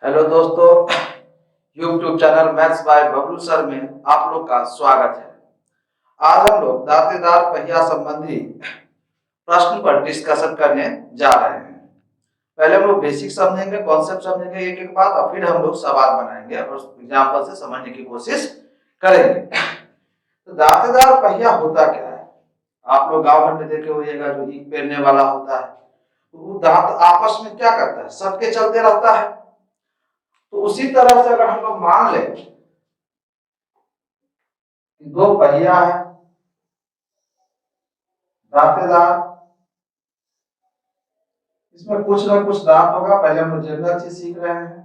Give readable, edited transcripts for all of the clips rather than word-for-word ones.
Hello दोस्तों, YouTube channel maths by Bablu sir में आप लोग का स्वागत है। आज हम लोग दांतेदार पहिया संबंधी प्रश्न पर डिस्कशन करने जा रहे हैं। पहले हम लोग बेसिक समझेंगे, कॉन्सेप्ट समझेंगे एक एक बात, और फिर हम लोग सवाल बनाएंगे और एग्जाम्पल से समझने की कोशिश करेंगे। तो दांतेदार पहिया होता क्या है? आप लोग गाँव घर में देखे होइएगा, जो ईंट पेरने वाला होता है, तो वो दांत आपस में क्या करता है, सटके चलते रहता है। तो उसी तरह से अगर हम लोग मान लें कि दो पहिया है दांतेदार, इसमें कुछ ना कुछ दांत होगा। पहले हम लोग जनरल चीज सीख रहे हैं।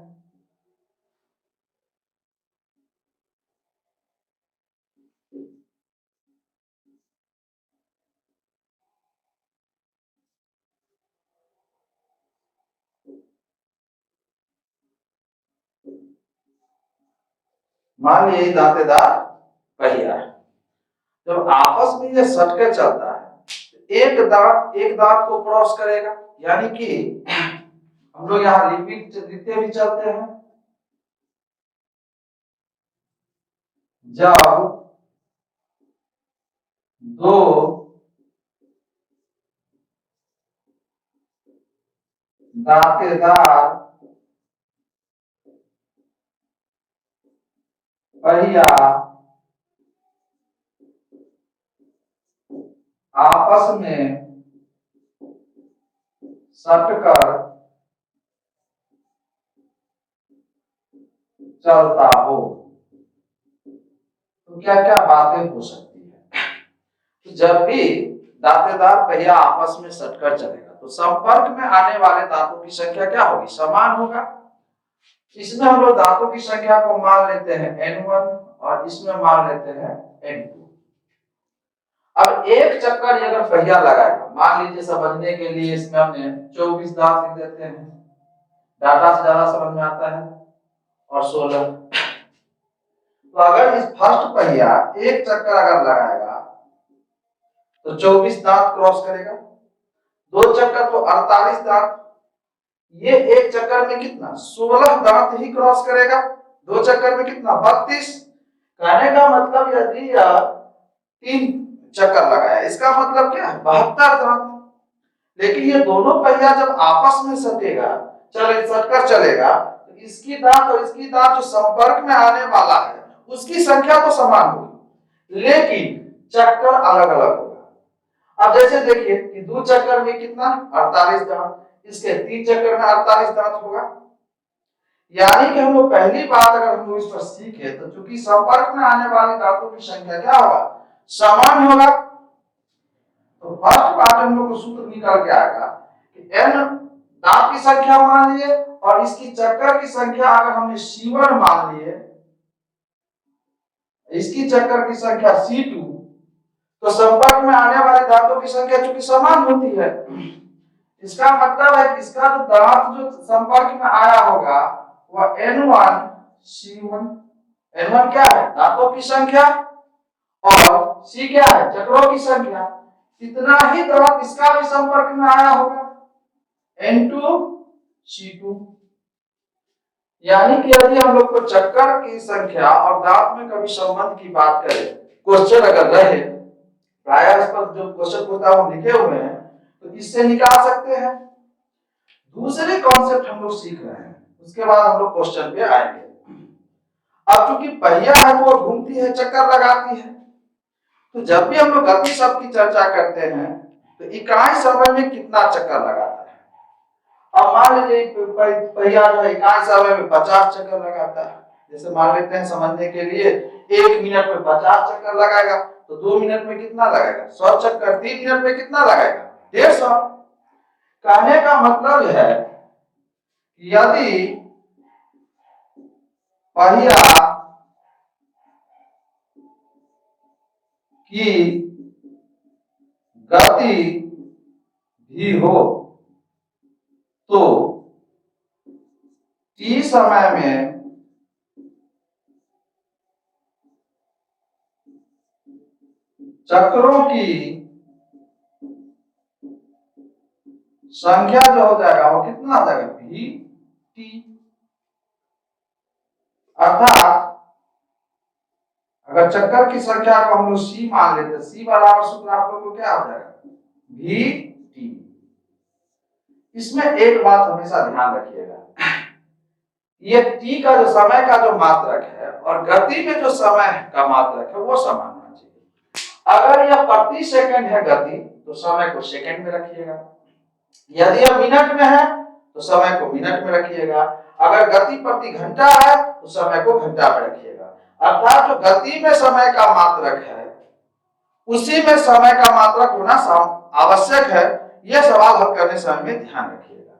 मान लीजिए दांतेदार पहिया है, जब आपस में ये सटके चलता है, एक दांत को क्रॉस करेगा, यानी कि हम लोग यहाँ लिखते भी चलते हैं। जब दो दांतेदार पहिया आपस में सटकर चलता हो, तो क्या क्या बातें हो सकती है? तो जब भी दांतेदार पहिया आपस में सटकर चलेगा, तो संपर्क में आने वाले दांतों की संख्या क्या होगी? समान होगा। इसमें हम लोग दांतों की संख्या को मान लेते हैं N1 और इसमें मान लेते हैं N2। अब एक चक्कर अगर पहिया लगाएगा, मान लीजिए समझने के लिए इसमें हमने 24 दांत लिख देते हैं, डाटा से ज्यादा समझ में आता है, और 16। तो अगर इस फर्स्ट पहिया एक चक्कर अगर लगाएगा तो 24 दांत क्रॉस करेगा, दो चक्कर तो 48 दांत, ये एक चक्कर में कितना 16 दांत ही क्रॉस करेगा, दो चक्कर में कितना 32। कहने का मतलब यदि 3 चक्कर लगाया, इसका मतलब क्या है 72 दांत। लेकिन ये दोनों पहिया जब आपस में सटेगा, सटकर चलेगा, तो इसकी दांत और इसकी दांत जो संपर्क में आने वाला है उसकी संख्या तो समान होगी, लेकिन चक्कर अलग अलग होगा। अब जैसे देखिए कि 2 चक्कर में कितना 48 दांत, इसके 3 चक्कर में 48 दांत होगा। यानी कि हम लोग पहली बात अगर हम लोग इस पर सीखे, तो चूंकि संपर्क में आने वाले दांतों की संख्या क्या होगा, समान होगा। तो फर्स्ट बात हम लोग को सूत्र निकल के आएगा कि n दांत की संख्या मान लिए और इसकी चक्कर की संख्या अगर हमने C1 मान लिए, इसकी चक्कर की संख्या C2, तो संपर्क में आने वाले दांतों की संख्या चूंकि समान होती है, इसका मतलब है कि इसका जो दांत जो संपर्क में आया होगा वह N1 C1। N1 क्या है, दांतों की संख्या, और C क्या है, चक्रों की संख्या। इतना ही दांत इसका भी संपर्क में आया होगा, N2 C2। यानी कि यदि हम लोग को चक्कर की संख्या और दांत में कभी संबंध की बात करें, क्वेश्चन अगर रहे, प्राय इस पर जो क्वेश्चन होता है वो लिखे हुए हैं, तो इससे निकाल सकते हैं। दूसरे कॉन्सेप्ट हम लोग सीख रहे हैं, उसके बाद हम लोग क्वेश्चन पे आएंगे। अब चूंकि पहिया है वो घूमती है, चक्कर लगाती है, तो जब भी हम लोग गति शब्द की चर्चा करते हैं तो इकाई समय में कितना चक्कर लगाता है। अब मान लीजिए पहिया जो है इकाई समय में 50 चक्कर लगाता है। जैसे मान लेते हैं समझने के लिए 1 मिनट में 50 चक्कर लगाएगा, तो 2 मिनट में कितना लगाएगा 100 चक्कर, 3 मिनट में कितना लगाएगा 150। कहने का मतलब है यदि पहिया की गति भी हो तो T समय में चक्रों की संख्या जो हो जाएगा वो कितना आ जाएगा V T। अर्थात अगर चक्कर की संख्या को हम लोग सी मान लेते हैं, सी बराबर सूत्र आप लोग को क्या हो जाएगा, वी टी। इसमें एक बात हमेशा ध्यान रखिएगा, ये टी का जो समय का जो मात्रक है और गति में जो समय का मात्रक है वो समान होना चाहिए। अगर यह प्रति सेकंड है गति तो समय को सेकंड में रखिएगा, यदि यह मिनट में है तो समय को मिनट में रखिएगा, अगर गति प्रति घंटा है तो समय को घंटा में रखिएगा। अर्थात जो गति में समय का मात्रक है उसी में समय का मात्रक होना आवश्यक है। यह सवाल हल करने समय में ध्यान रखिएगा।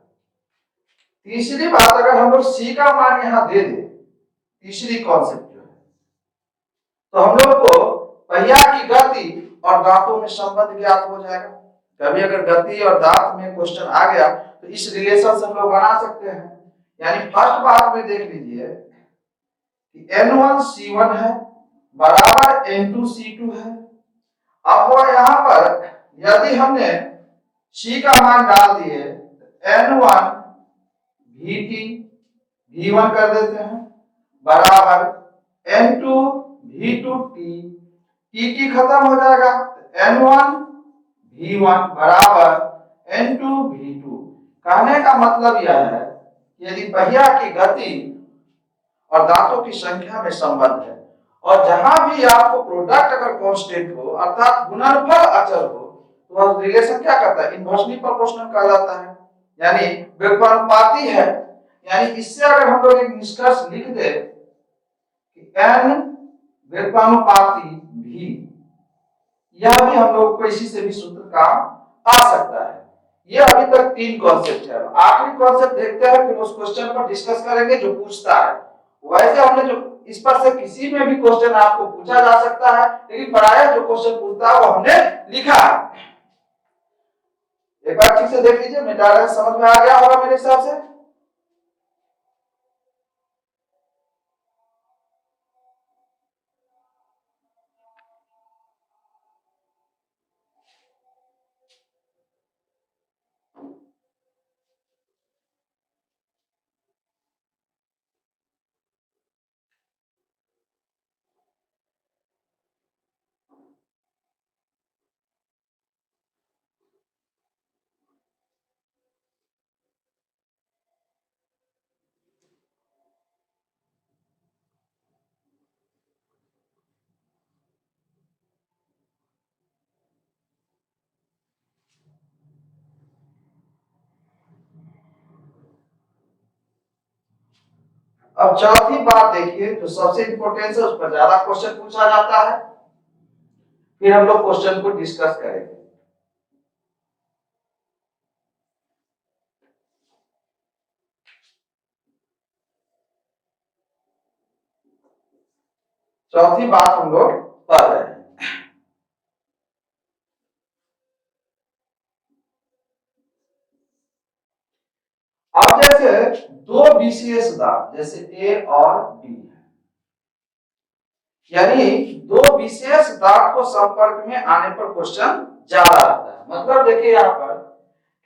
तीसरी बात, अगर हम लोग सी का मान यहां दे दे, तीसरी कॉन्सेप्ट जो है, तो हम लोग को पहिया की गति और दांतों में संबंध ज्ञात हो जाएगा। कभी अगर गति और दांत में क्वेश्चन आ गया तो इस रिलेशन से हम लोग बना सकते हैं। यानी फर्स्ट बात में देख लीजिए कि N1 C1 है बराबर N2 C2 है। अब वो यहां पर यदि हमने C का मान डाल दिए N1 VT V1 कर देते हैं बराबर N2 V2T, T खत्म हो जाएगा, N1 V1 बराबर N2 V2। कहने का मतलब यह है यदि पहिया की गति और दांतों की संख्या में संबंध है और जहां भी आपको प्रोडक्ट अगर कांस्टेंट हो अर्थात गुणनफल अचर हो तो वह रिलेशन क्या करता है, इन्वर्सली प्रोपोर्शनल कहलाता है, यानी व्युत्पन्नपाती है। यानी इससे अगर हम लोग एक निष्कर्ष लिख दे कि n व्युत्पन्नपाती भी, यह भी हम लोग को इसी से भी सूत्र काम आ सकता है। ये अभी तक तीन कॉन्सेप्ट है। आखिरी कॉन्सेप्ट देखते हैं फिर उस क्वेश्चन पर डिस्कस करेंगे जो पूछता है। वैसे हमने जो इस पर से किसी में भी क्वेश्चन आपको पूछा जा सकता है, लेकिन प्रायः जो क्वेश्चन पूछता है वो हमने लिखा है। एक बार ठीक से देख लीजिए, मैं डाल समझ में आ गया होगा मेरे हिसाब से। अब चौथी बात देखिए, जो सबसे इंपॉर्टेंट है, उस पर ज्यादा क्वेश्चन पूछा जाता है, फिर हम लोग क्वेश्चन को डिस्कस करेंगे। चौथी बात हम लोग पढ़ रहे हैं। अब जैसे दो विशेष दांत जैसे ए और बी है, यानी दो विशेष दांत को संपर्क में आने पर क्वेश्चन ज्यादा आता है। मतलब देखिए यहाँ पर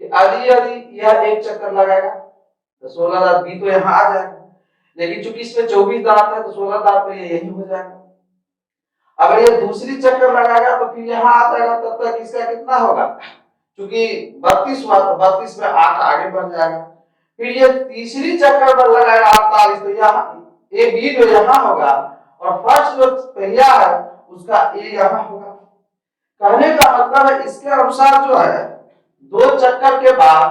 कि यदि यह एक चक्कर लगाएगा तो 16 दांत बी तो यहाँ आ जाएगा, लेकिन चूंकि इसमें 24 दांत है तो 16 दांत तो यही हो जाएगा। अगर ये दूसरी चक्कर लगाएगा तो फिर यहाँ आ जाएगा, तब तक इसका कितना होगा, क्योंकि 32 हुआ तो 32 में 8 आगे बढ़ जाएगा। फिर ये तीसरी चक्कर पर लगाएगा 48, तो यहाँ ए बी जो यहाँ होगा और फर्स्ट जो पहिया है उसका ए यहाँ होगा। कहने का मतलब है इसके अनुसार जो है 2 चक्कर के बाद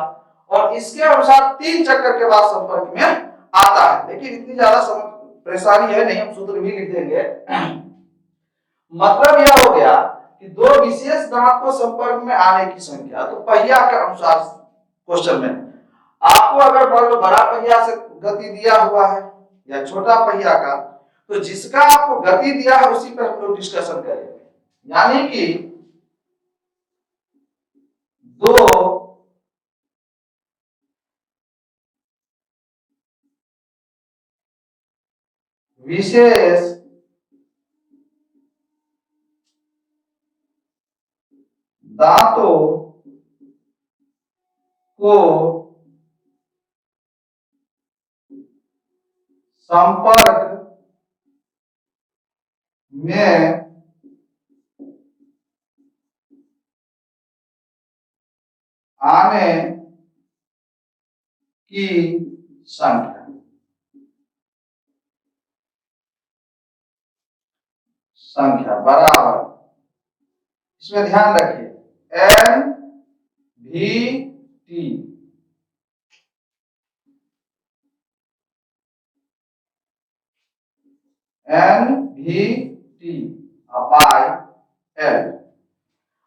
और इसके अनुसार 3 चक्कर के बाद संपर्क में आता है। लेकिन इतनी ज्यादा परेशानी है नहीं, हम सूत्र भी लिख देंगे। मतलब यह हो गया कि दो विशेष दांत को संपर्क में आने की संख्या, तो पहिया के अनुसार क्वेश्चन में आपको अगर बड़ा पहिया से गति दिया हुआ है या छोटा पहिया का, तो जिसका आपको गति दिया है उसी पर हम लोग डिस्कशन करेंगे। यानी कि दो विशेष दांतों को संपर्क में आने की संख्या बराबर, इसमें ध्यान रखिए एन भी टी, एन भी टी बाय एल।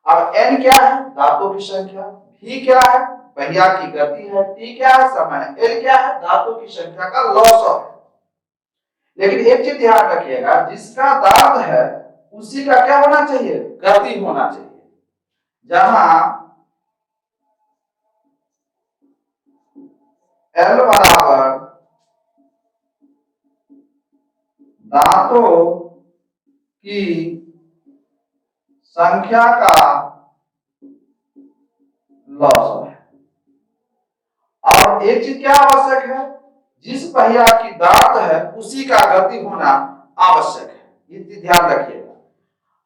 अब एन क्या है? दांतों की संख्या, भी क्या है? पहिया की गति है, टी क्या है? समय, एल क्या है? दांतों की संख्या का लॉस है। लेकिन एक चीज ध्यान रखिएगा, जिसका दांत है उसी का क्या होना चाहिए? गति होना चाहिए। जहां एल बराबर दांतों की संख्या का लॉस है। और एक चीज क्या आवश्यक है? जिस पहिया की दांत है उसी का गति होना आवश्यक है, ये चीज ध्यान रखिएगा।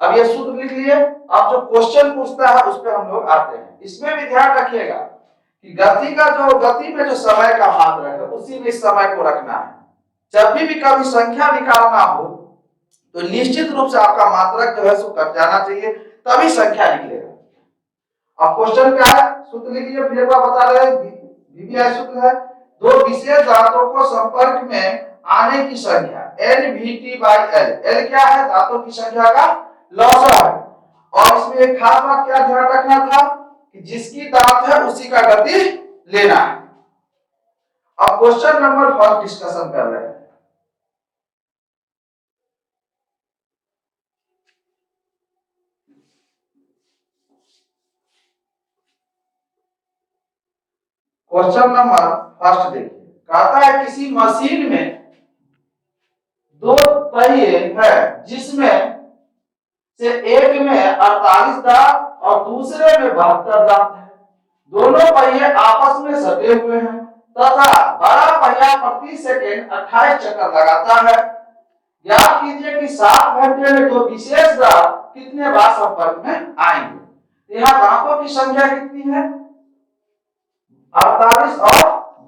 अब ये सूत्र लिख लिए। अब जो क्वेश्चन पूछता है उस पर हम लोग आते हैं। इसमें भी ध्यान रखिएगा कि गति में जो समय का मात्रक है उसी में समय को रखना है। जब भी कभी संख्या निकालना हो तो निश्चित रूप से आपका मात्रक जो है सो कट जाना चाहिए, तभी संख्या निकलेगा। अब क्वेश्चन क्या है? सूत्र लिखिए, फिर एक बार बता रहे हैं। वीवीआई सूत्र है, दो विशेष दांतों को संपर्क में आने की संख्या NVT/L। L क्या है? दांतों की संख्या का लॉस है। और इसमें एक खास बात क्या ध्यान रखना था कि जिसकी दांत है उसी का गति लेना है। अब क्वेश्चन नंबर 1 डिस्कशन कर रहे हैं। क्वेश्चन नंबर 1 देखिए, कहता है किसी मशीन में दो पहिए है जिसमें से एक में 48 दांत और दूसरे में 72 दांत है। दोनों पहिए आपस में सटे हुए हैं तथा बड़ा पहिया प्रति सेकंड 28 चक्कर लगाता है। याद कीजिए कि 7 घंटे में दो विशेष दांत कितने बार संपर्क में आएंगे। यहाँ दांतों की संख्या कितनी है? 48 और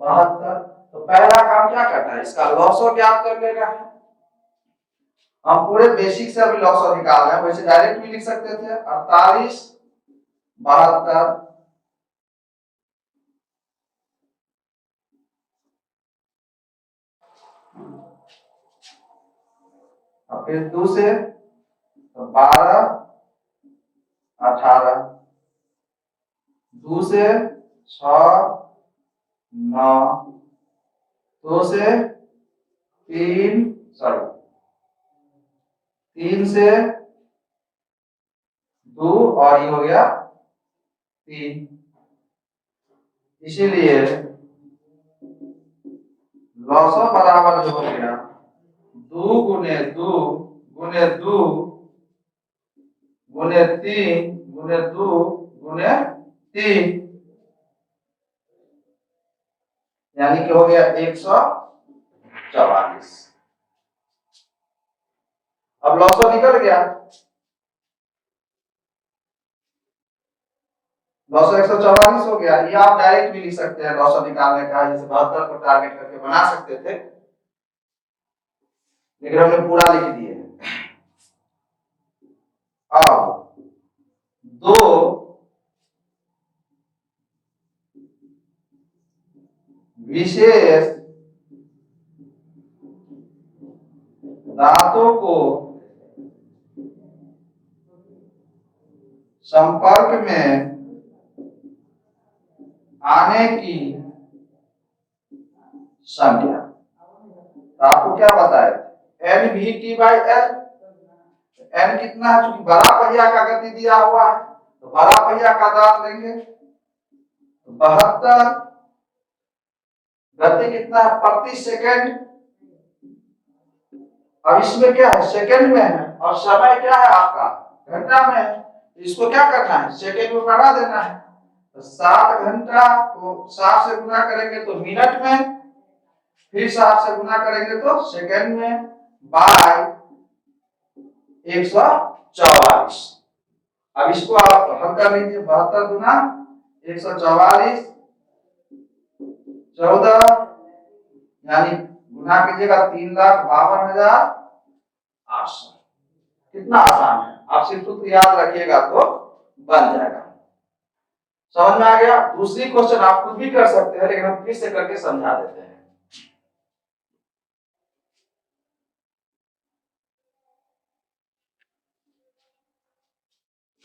72। तो पहला काम क्या करना है? इसका लॉसो ज्ञात कर लेना है। हम पूरे बेसिक से अभी लॉसो निकाल रहे हैं, वैसे डायरेक्ट भी लिख सकते थे 48 72। और फिर 2 से 12 18, 2 से 6 9, 2 से 3 से 2 और ये हो गया 3। इसीलिए लॉसो बराबर जो हो गया 2 गुने 2 गुने 2 गुने 3 गुने 2 गुने 3, यानी कि हो गया 144। अब लॉसो निकल गया, लॉसो 144 हो गया। ये आप डायरेक्ट भी लिख सकते हैं लॉसो निकालने का, जैसे 72 को टारगेट करके बना सकते थे, लेकिन हमने पूरा लिख दिए। अब दो विशेष दांतों को संपर्क में आने की संख्या, तो आपको क्या बताया? NVT/L। N कितना है? चूंकि बड़ा पहिया का गति दिया हुआ है तो बड़ा पहिया का दांत लेंगे, तो 72। गति कितना है? प्रति सेकंड। अब इसमें क्या है? सेकंड में है, और समय क्या है आपका? घंटा में है। इसको क्या करना है? सेकंड में बढ़ा देना है। तो 7 घंटा को 7 से गुना करेंगे तो मिनट में, फिर 7 से गुना करेंगे तो सेकंड में, बाय 144। अब इसको आप हल कर लीजिए, 72 गुना 144 14, यानी गुना कीजिएगा 3,52,800। कितना आसान है, आप सिर्फ सूत्र याद रखिएगा तो बन जाएगा। समझ में आ गया। दूसरी क्वेश्चन आप खुद भी कर सकते हैं, लेकिन हम फिर से करके समझा देते हैं।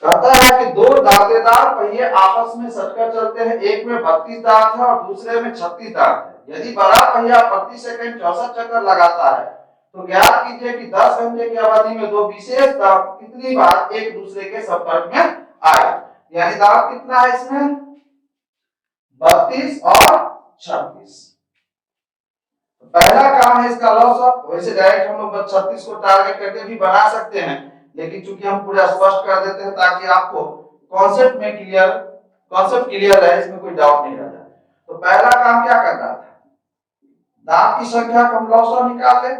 कहता है कि दो दांतेदार पहिए आपस में सटकर चलते हैं, एक में 32 दांत है और दूसरे में 36 दांत है। यदि बड़ा पहिया प्रति सेकंड 64 चक्कर लगाता है तो ज्ञात कीजिए कि 10 घंटे की अवधि में दो विशेष दांत कितनी बार एक दूसरे के संपर्क में आए। यानी दांत कितना है इसमें, 32 और 36। पहला काम है इसका लॉस। वैसे डायरेक्ट हम लोग 36 को टारगेट करके भी बना सकते हैं, लेकिन चूंकि हम पूरा स्पष्ट कर देते हैं ताकि आपको कॉन्सेप्ट क्लियर रहे, इसमें कोई डाउट नहीं रह जाए। तो पहला काम क्या करना था, दांत की संख्या को हम लॉस निकाल लें।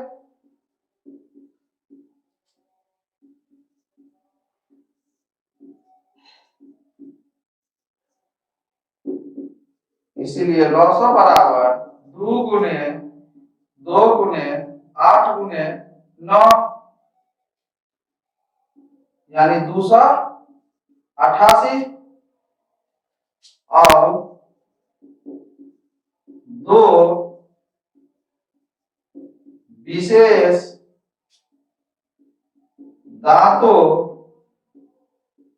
इसीलिए लॉस बराबर 2 गुने 2 गुने 8 गुने 9, यानी 288, और 2 विशेष दांतों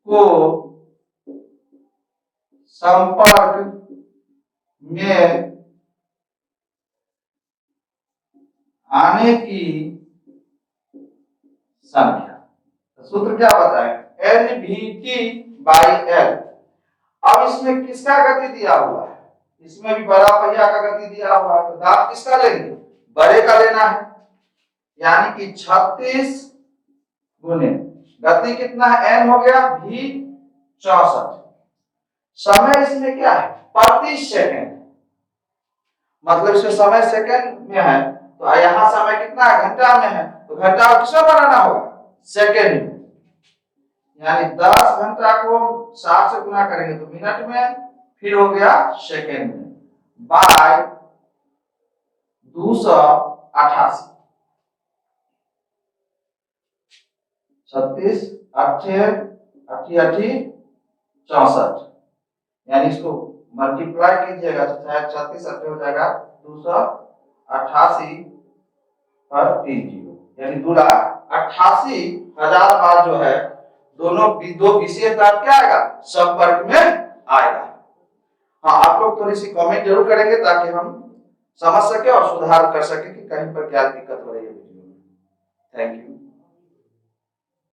को संपर्क में आने की संख्या। सूत्र क्या बताएं, NVT/L। अब इसमें किसका गति दिया हुआ है, इसमें भी बड़ा पहिया का गति दिया हुआ है, तो दांत किसका लेंगे, बड़े का लेना है। यानी कि 36 गुने गति कितना है, n हो गया v 64। समय इसमें क्या है, प्रति सेकंड, मतलब इसमें समय सेकंड में है, तो यहाँ समय कितना है, घंटा में है, तो घंटा किसमें बनाना होगा, सेकंड में। यानी 10 घंटा को 60 से गुना करेंगे तो मिनट में, फिर हो गया सेकंड में, बाय 288। 36 8 8 64, यानी इसको मल्टीप्लाई कीजिएगा तो शायद 36 8 हो जाएगा 288 पर 30, यानी 2,88,000 बार जो है दो विशेष दांत क्या आएगा, संपर्क में आएगा। हाँ, आप लोग थोड़ी सी कमेंट जरूर करेंगे ताकि हम समझ सके और सुधार कर सके कि कहीं पर क्या दिक्कत हो रही है वीडियो में। Thank you.